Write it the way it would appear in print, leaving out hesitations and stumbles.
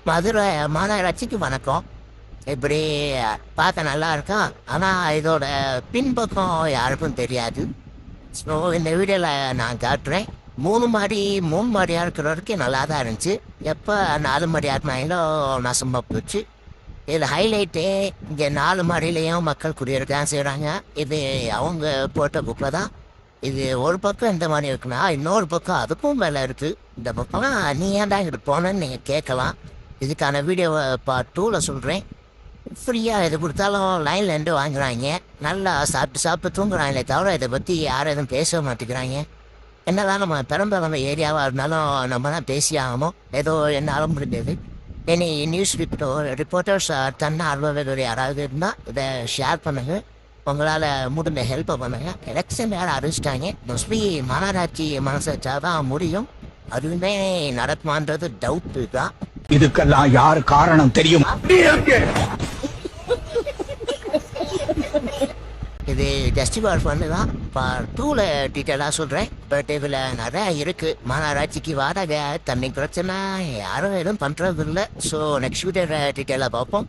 மதுரை மாநகராட்சிக்கு வணக்கம். இப்படி பார்க்க நல்லா இருக்கும், ஆனால் இதோட பின்பக்கம் யாருக்கும் தெரியாது. ஸோ இந்த வீடியோவில் நான் காட்டுறேன். 3 மாடியாக இருக்கிற வரைக்கும் நல்லா தான் இருந்துச்சு. எப்போ 4 மாடி ஆட்டினாங்களோ நசமாக போச்சு. இது ஹைலைட்டு, இங்கே 4 மாடியிலையும் மக்கள் குடியிருக்க தான் செய்கிறாங்க. இது அவங்க போட்ட புக்கில் தான். இது ஒரு பக்கம் இந்த மாதிரி இருக்குன்னா, இன்னொரு பக்கம் அதுக்கும் மேலே இருக்குது. இந்த பக்கம் நீ ஏன்டா இங்கிட்டு போனேன்னு நீங்கள் கேட்கலாம். இதுக்கான வீடியோவை பார்ட் 2ல் சொல்கிறேன். ஃப்ரீயாக எது கொடுத்தாலும் லைன்லேருந்து வாங்குறாங்க. நல்லா சாப்பிட்டு தூங்குறாங்களே தவிர இதை பற்றி யாரும் எதுவும் பேச மாட்டேங்கிறாங்க. என்னதான் நம்ம பெரம்பலமை ஏரியாவாக இருந்தாலும் நம்ம தான் பேசி ஆகணும். ஏதோ என்னாலும் முடிஞ்சது. இனி நியூஸ் ரிப்போர்ட்டர்ஸ் தன்னார்வலர் யாராவது இருந்தால் இதை ஷேர் பண்ணுங்கள். உங்களால் முடிஞ்ச ஹெல்ப்பை பண்ணுங்கள். எலெக்ஷன் வேறு அறிவிச்சிட்டாங்க. மோஸ்ட்லி மாநகராட்சி மனசு வச்சா தான் முடியும். அதுவுமே நடக்குமான்றது டவுட்டு தான். இதுக்கெல்லாம் யார் காரணம் தெரியும்? இது ஜஸ்டிஃபை பண்ணு தான். பார்ட் 2ல் டீட்டெயிலாக சொல்கிறேன். பட் இதில் நிறையா இருக்குது. மாநகராட்சிக்கு வாடகை, தண்ணி பிரச்சனை, யாரும் எதுவும் பண்ணுறது இல்லை. ஸோ நெக்ஸ்ட் வீடியோ டீட்டெயிலாக பார்ப்போம்.